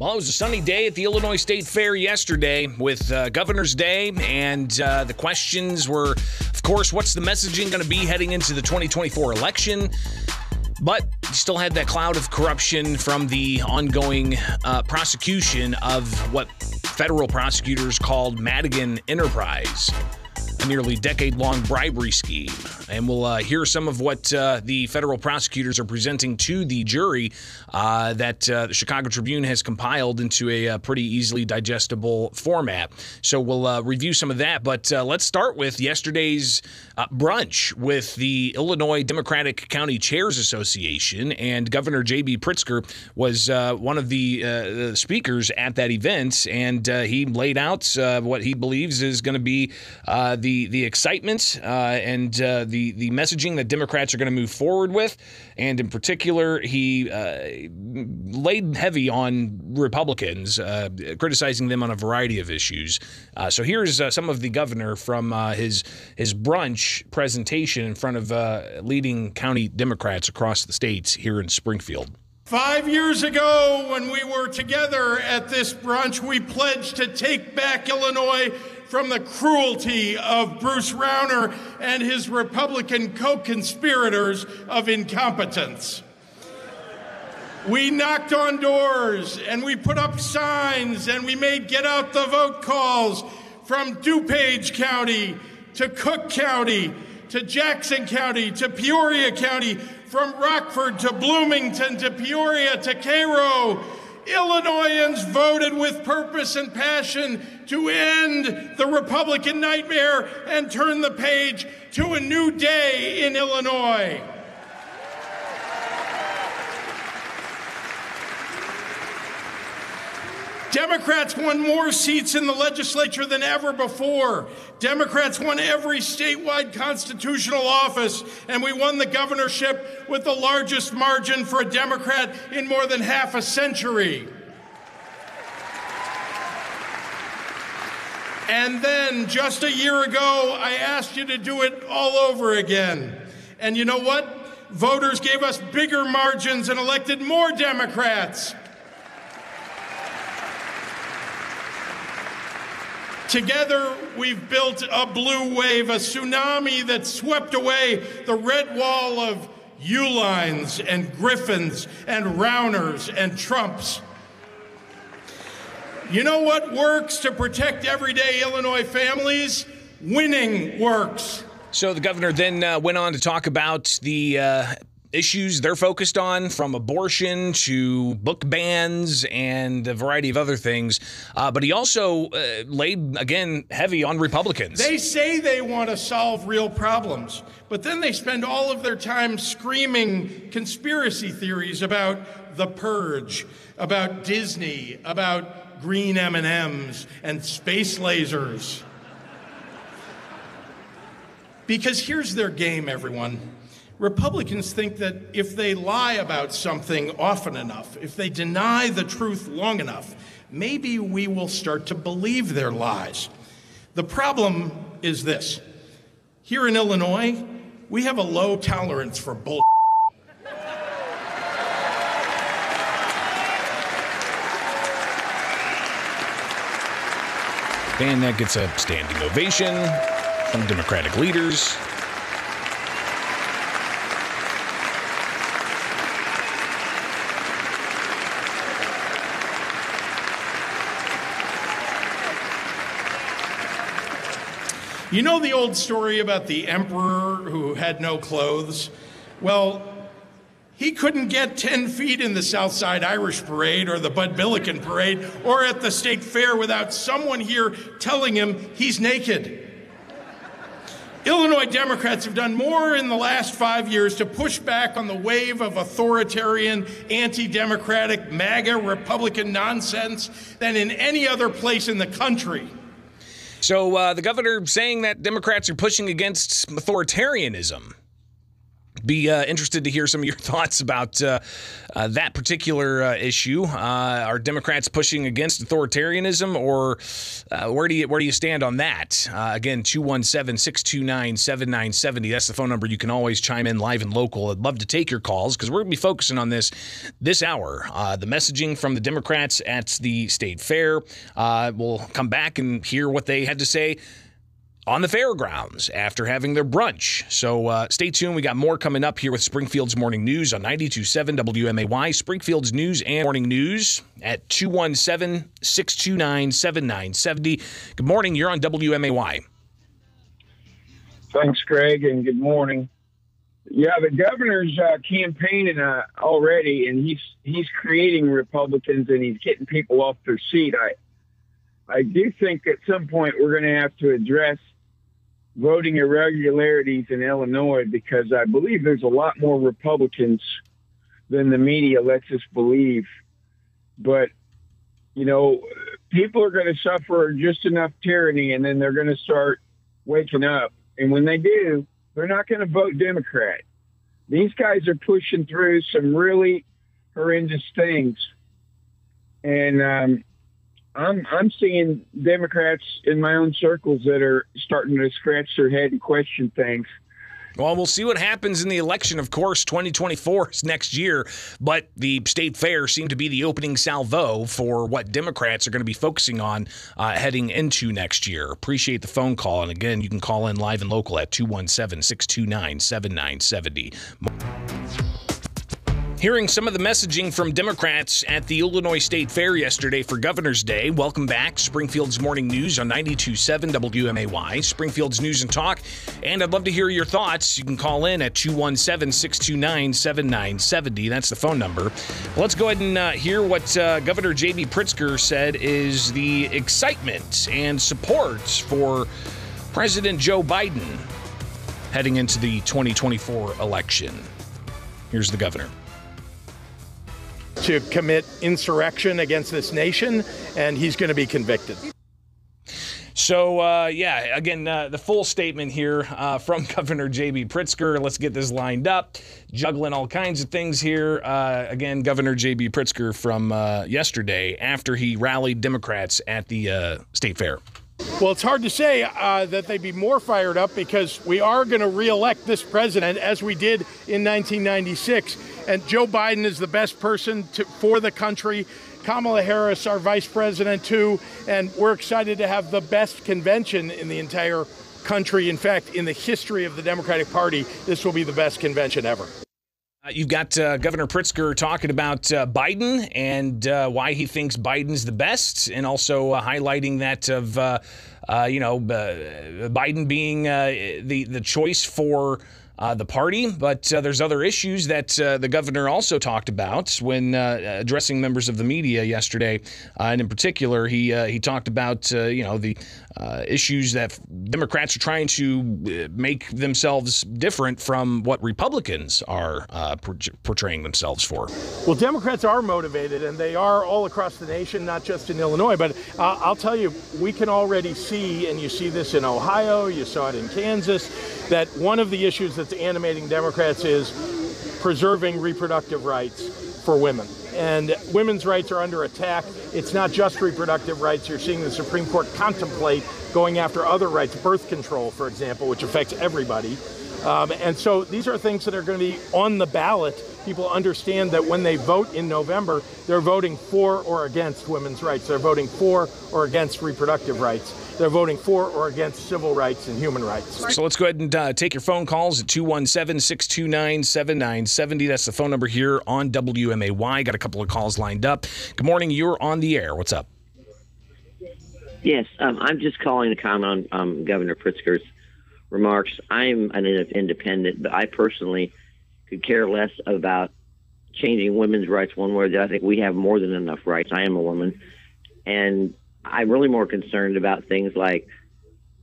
Well, it was a sunny day at the Illinois State Fair yesterday with Governor's Day, and the questions were, of course, what's the messaging going to be heading into the 2024 election? But you still had that cloud of corruption from the ongoing prosecution of what federal prosecutors called Madigan Enterprise, a nearly decade-long bribery scheme. And we'll hear some of what the federal prosecutors are presenting to the jury that the Chicago Tribune has compiled into a pretty easily digestible format. So we'll review some of that. But let's start with yesterday's brunch with the Illinois Democratic County Chairs Association. And Governor J.B. Pritzker was one of the speakers at that event. And he laid out what he believes is going to be the excitement and the messaging that Democrats are going to move forward with. And in particular, he laid heavy on Republicans, criticizing them on a variety of issues. So here's some of the governor from his brunch presentation in front of leading county Democrats across the states here in Springfield. 5 years ago, when we were together at this brunch, we pledged to take back Illinois from the cruelty of Bruce Rauner and his Republican co-conspirators of incompetence. We knocked on doors, and we put up signs, and we made get out the vote calls from DuPage County to Cook County to Jackson County to Peoria County, from Rockford to Bloomington to Peoria to Cairo. Illinoisans voted with purpose and passion to end the Republican nightmare and turn the page to a new day in Illinois. Democrats won more seats in the legislature than ever before. Democrats won every statewide constitutional office, and we won the governorship with the largest margin for a Democrat in more than half a century. And then, just a year ago, I asked you to do it all over again. And you know what? Voters gave us bigger margins and elected more Democrats. Together, we've built a blue wave, a tsunami that swept away the red wall of Ulines and Griffins and Rauners and Trumps. You know what works to protect everyday Illinois families? Winning works. So the governor then went on to talk about the issues they're focused on, from abortion to book bans and a variety of other things. But he also laid, again, heavy on Republicans. They say they want to solve real problems, but then they spend all of their time screaming conspiracy theories about the purge, about Disney, about green M&Ms and space lasers. Because here's their game, everyone. Republicans think that if they lie about something often enough, if they deny the truth long enough, maybe we will start to believe their lies. The problem is this. Here in Illinois, we have a low tolerance for bull. And that gets a standing ovation from Democratic leaders. You know the old story about the emperor who had no clothes? Well, he couldn't get 10 feet in the Southside Irish Parade or the Bud Billiken Parade or at the State Fair without someone here telling him he's naked. Illinois Democrats have done more in the last 5 years to push back on the wave of authoritarian, anti-democratic, MAGA Republican nonsense than in any other place in the country. So the governor saying that Democrats are pushing against authoritarianism. Be interested to hear some of your thoughts about that particular issue. Are Democrats pushing against authoritarianism, or where do you stand on that? Again, 217-629-7970. That's the phone number. You can always chime in live and local. I'd love to take your calls because we're going to be focusing on this hour. The messaging from the Democrats at the State Fair. We'll come back and hear what they had to say on the fairgrounds after having their brunch. So stay tuned. We got more coming up here with Springfield's Morning News on 92.7 WMAY. Springfield's News and Morning News at 217-629-7970. Good morning. You're on WMAY. Thanks, Greg, and good morning. Yeah, the governor's campaigning already, and he's creating Republicans, and he's getting people off their seat. I do think at some point we're going to have to address voting irregularities in Illinois, because I believe there's a lot more Republicans than the media lets us believe. But, you know, people are going to suffer just enough tyranny, and then they're going to start waking up. And when they do, they're not going to vote Democrat. These guys are pushing through some really horrendous things. And I'm seeing Democrats in my own circles that are starting to scratch their head and question things. Well, we'll see what happens in the election. Of course, 2024 is next year, but the State Fair seemed to be the opening salvo for what Democrats are going to be focusing on heading into next year. Appreciate the phone call. And again, you can call in live and local at 217-629-7970. Hearing some of the messaging from Democrats at the Illinois State Fair yesterday for Governor's Day. Welcome back. Springfield's Morning News on 92.7 WMAY. Springfield's News and Talk. And I'd love to hear your thoughts. You can call in at 217-629-7970. That's the phone number. Well, let's go ahead and hear what Governor J.B. Pritzker said is the excitement and support for President Joe Biden heading into the 2024 election. Here's the governor. To commit insurrection against this nation, and he's going to be convicted. So, again, the full statement here from Governor J.B. Pritzker. Let's get this lined up. Juggling all kinds of things here. Again, Governor J.B. Pritzker from yesterday after he rallied Democrats at the State Fair. Well, it's hard to say that they'd be more fired up, because we are going to reelect this president as we did in 1996. And Joe Biden is the best person for the country. Kamala Harris, our vice president, too. And we're excited to have the best convention in the entire country. In fact, in the history of the Democratic Party, this will be the best convention ever. You've got Governor Pritzker talking about Biden and why he thinks Biden's the best, and also highlighting that of Biden being the choice for the party. But there's other issues that the governor also talked about when addressing members of the media yesterday, and in particular, he talked about the issues that Democrats are trying to make themselves different from what Republicans are portraying themselves for. Well, Democrats are motivated, and they are all across the nation, not just in Illinois. But I'll tell you, we can already see, and you see this in Ohio, you saw it in Kansas, that one of the issues that's animating Democrats is preserving reproductive rights for women. And women's rights are under attack. It's not just reproductive rights. You're seeing the Supreme Court contemplate going after other rights, birth control, for example, which affects everybody. And so these are things that are going to be on the ballot. People understand that when they vote in November, they're voting for or against women's rights. They're voting for or against reproductive rights. They're voting for or against civil rights and human rights. So let's go ahead and take your phone calls at 217-629-7970. That's the phone number here on WMAY. Got a couple of calls lined up. Good morning. You're on the air. What's up? Yes, I'm just calling to comment on Governor Pritzker's remarks. I'm an independent, but I personally could care less about changing women's rights one way or the other. I think we have more than enough rights. I am a woman, and I'm really more concerned about things like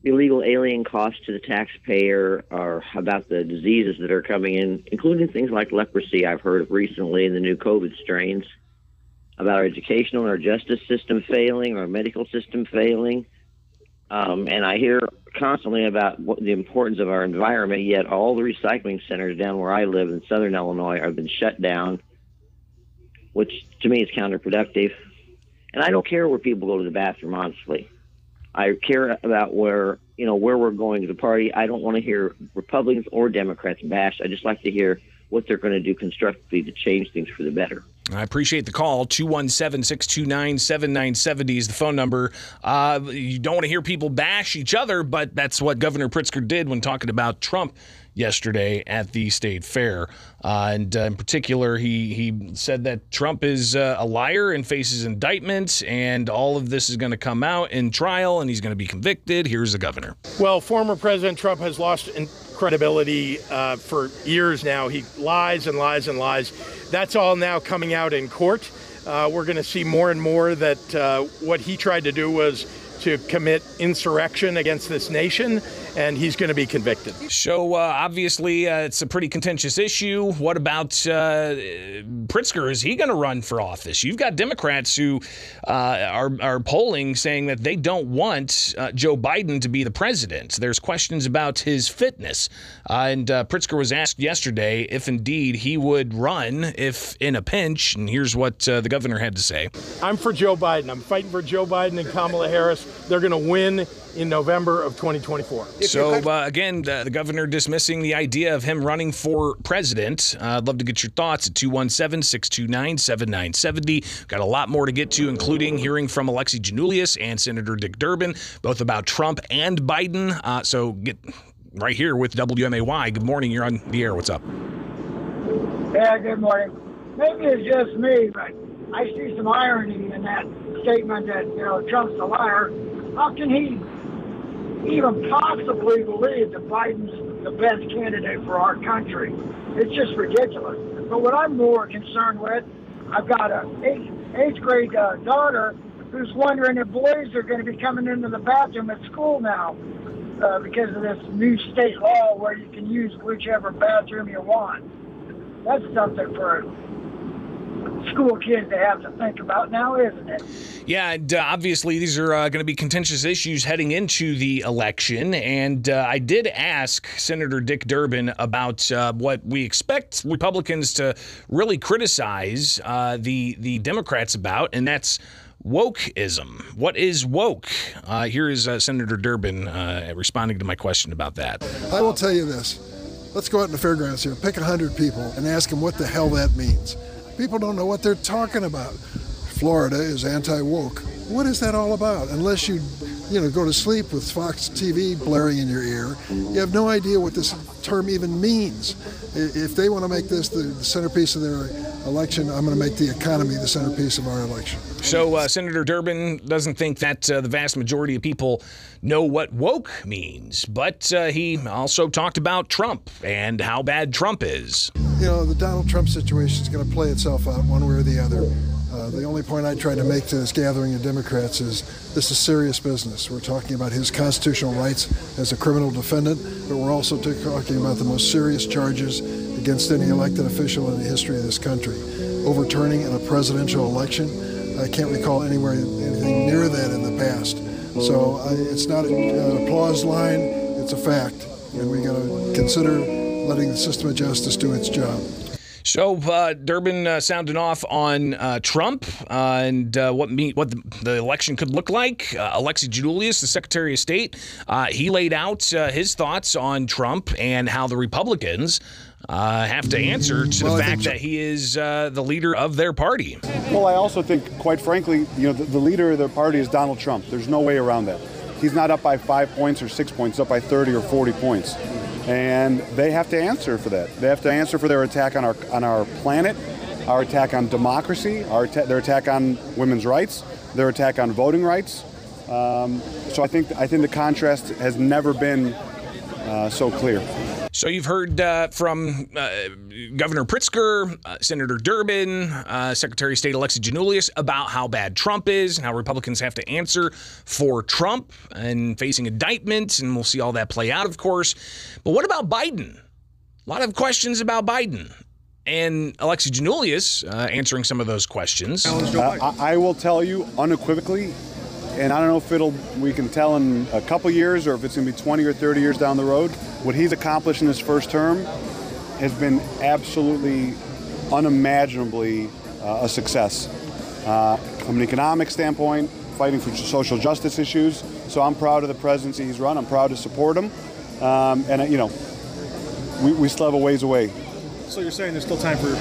illegal alien costs to the taxpayer, or about the diseases that are coming in, including things like leprosy I've heard of recently, and the new COVID strains, about our educational and our justice system failing, our medical system failing. And I hear constantly about the importance of our environment, yet all the recycling centers down where I live in southern Illinois have been shut down, which to me is counterproductive. And I don't care where people go to the bathroom, honestly. I care about where we're going to the party. I don't want to hear Republicans or Democrats bash. I just like to hear what they're going to do constructively to change things for the better. I appreciate the call. 217-629-7970 is the phone number. You don't want to hear people bash each other, but that's what Governor Pritzker did when talking about Trump yesterday at the state fair. And in particular, he said that Trump is a liar and faces indictment, and all of this is going to come out in trial, and he's going to be convicted. Here's the governor. Well, former President Trump has lost credibility for years now. He lies and lies and lies. That's all now coming out in court. We're going to see more and more that what he tried to do was to commit insurrection against this nation, and he's going to be convicted. So obviously it's a pretty contentious issue. What about Pritzker? Is he going to run for office? You've got Democrats who are polling saying that they don't want Joe Biden to be the president. There's questions about his fitness. And Pritzker was asked yesterday if indeed he would run if in a pinch. And here's what the governor had to say. I'm for Joe Biden. I'm fighting for Joe Biden and Kamala Harris. They're going to win in November of 2024. So, again, the governor dismissing the idea of him running for president. I'd love to get your thoughts at 217-629-7970. Got a lot more to get to, including hearing from Alexi Giannoulias and Senator Dick Durbin, both about Trump and Biden. So get right here with WMAY. Good morning. You're on the air. What's up? Yeah, good morning. Maybe it's just me, but I see some irony in that statement that, Trump's a liar. How can he even possibly believe that Biden's the best candidate for our country? It's just ridiculous. But what I'm more concerned with, I've got an eighth grade daughter who's wondering if boys are going to be coming into the bathroom at school now because of this new state law where you can use whichever bathroom you want. That's something for school kids to have to think about now, isn't it? Yeah, and obviously these are going to be contentious issues heading into the election. And I did ask Senator Dick Durbin about what we expect Republicans to really criticize the Democrats about, and that's wokeism. What is woke? Here is Senator Durbin responding to my question about that. I will tell you this. Let's go out in the fairgrounds here, pick 100 people, and ask them what the hell that means. People don't know what they're talking about. Florida is anti-woke. What is that all about? Unless you go to sleep with Fox TV blaring in your ear, you have no idea what this term even means. If they want to make this the centerpiece of their election, I'm going to make the economy the centerpiece of our election. So Senator Durbin doesn't think that the vast majority of people know what woke means, but he also talked about Trump and how bad Trump is. The Donald Trump situation is going to play itself out one way or the other. The only point I tried to make to this gathering of Democrats is this is serious business. We're talking about his constitutional rights as a criminal defendant, but we're also talking about the most serious charges against any elected official in the history of this country. Overturning in a presidential election, I can't recall anything near that in the past. So it's not an applause line, it's a fact. And we got to consider letting the system of justice do its job. So Durbin sounding off on Trump and what the election could look like. Alexi Giannoulias, the Secretary of State, he laid out his thoughts on Trump and how the Republicans have to answer to the fact that he is the leader of their party. Well, I also think, quite frankly, the leader of their party is Donald Trump. There's no way around that. He's not up by 5 points or 6 points, up by 30 or 40 points. And they have to answer for that. They have to answer for their attack on our planet, our attack on democracy, their attack on women's rights, their attack on voting rights. So I think the contrast has never been so clear. So you've heard from Governor Pritzker, Senator Durbin, Secretary of State Alexi Giannoulias about how bad Trump is and how Republicans have to answer for Trump and facing indictment, and we'll see all that play out, of course. But what about Biden? A lot of questions about Biden. And Alexi Giannoulias answering some of those questions. I will tell you unequivocally, And I don't know if we can tell in a couple years or if it's going to be 20 or 30 years down the road. What he's accomplished in his first term has been absolutely unimaginably a success. From an economic standpoint, fighting for social justice issues. So I'm proud of the presidency he's run. I'm proud to support him. We still have a ways away. So you're saying there's still time for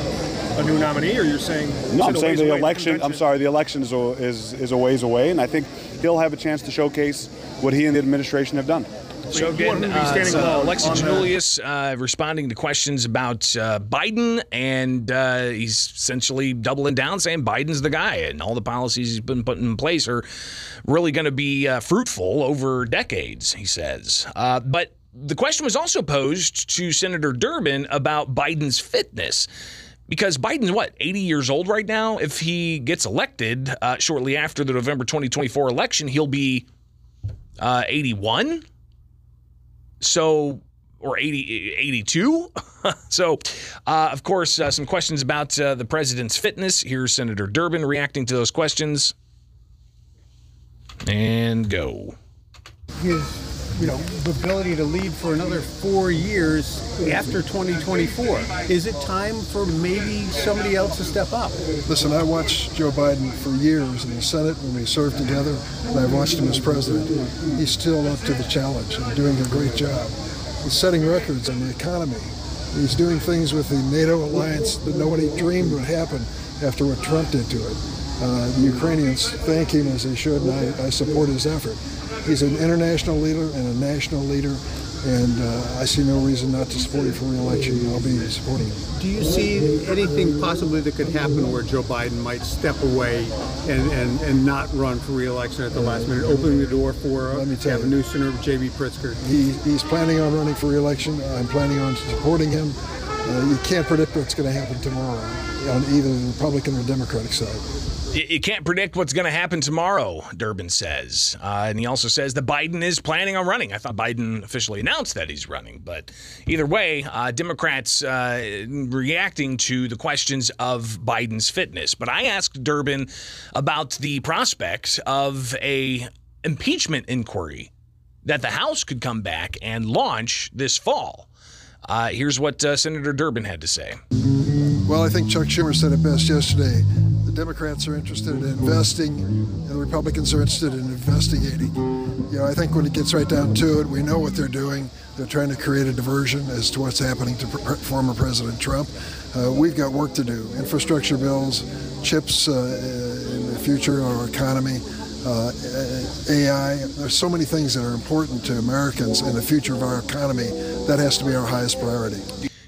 a new nominee, or you're saying... No, I'm saying the election. I'm sorry, the election is a ways away, and I think he'll have a chance to showcase what he and the administration have done. So again, Alexis Julius responding to questions about Biden, and he's essentially doubling down, saying Biden's the guy, and all the policies he's been putting in place are really going to be fruitful over decades, he says. But the question was also posed to Senator Durbin about Biden's fitness. Because Biden's, 80 years old right now? If he gets elected shortly after the November 2024 election, he'll be 81? So, or 82? So, of course, some questions about the president's fitness. Here's Senator Durbin reacting to those questions. And go. The ability to lead for another 4 years after 2024. Is it time for maybe somebody else to step up? Listen, I watched Joe Biden for years in the Senate when we served together, and I watched him as president. He's still up to the challenge and doing a great job. He's setting records in the economy. He's doing things with the NATO alliance that nobody dreamed would happen after what Trump did to it. The Ukrainians thank him as they should, and I support his effort. He's an international leader and a national leader, and I see no reason not to support him for re-election. I'll be supporting him. Do you see anything possibly that could happen where Joe Biden might step away and not run for re-election at the last minute, opening the door for Gavin Newsom or J.B. Pritzker? He's planning on running for re-election. I'm planning on supporting him. You can't predict what's going to happen tomorrow on either the Republican or Democratic side. You can't predict what's going to happen tomorrow, Durbin says. And he also says that Biden is planning on running. I thought Biden officially announced that he's running. But either way, Democrats reacting to the questions of Biden's fitness. But I asked Durbin about the prospect of a impeachment inquiry that the House could come back and launch this fall. Here's what Senator Durbin had to say. Well, I think Chuck Schumer said it best yesterday. The Democrats are interested in investing, and the Republicans are interested in investigating. I think when it gets right down to it, we know what they're doing. They're trying to create a diversion as to what's happening to former President Trump. We've got work to do. Infrastructure bills, chips in the future of our economy, AI. There's so many things that are important to Americans and the future of our economy. That has to be our highest priority.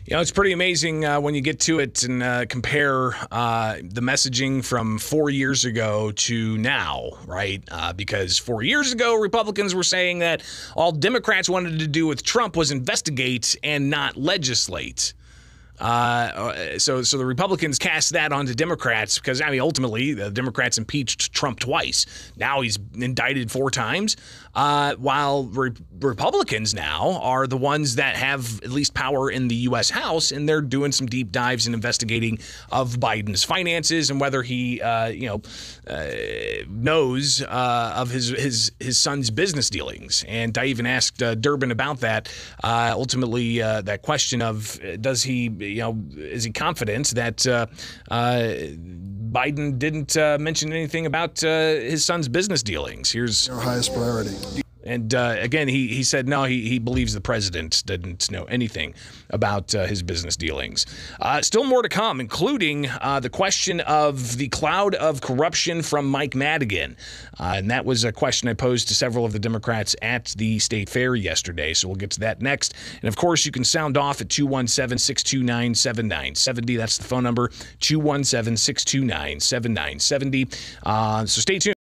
It's pretty amazing when you get to it and compare the messaging from 4 years ago to now, right? Because 4 years ago, Republicans were saying that all Democrats wanted to do with Trump was investigate and not legislate. So the Republicans cast that onto Democrats because, ultimately, the Democrats impeached Trump twice. Now he's indicted 4 times, while Republicans now are the ones that have at least power in the U.S. House, and they're doing some deep dives and investigating of Biden's finances and whether he, knows of his son's business dealings. And I even asked Durbin about that. Ultimately, that question of does he, is he confident that Biden didn't mention anything about his son's business dealings? Here's our highest priority. And again, he said no, he believes the president didn't know anything about his business dealings. Still more to come, including the question of the cloud of corruption from Mike Madigan. And that was a question I posed to several of the Democrats at the state fair yesterday. So we'll get to that next. And of course, you can sound off at 217-629-7970. That's the phone number, 217-629-7970. So stay tuned.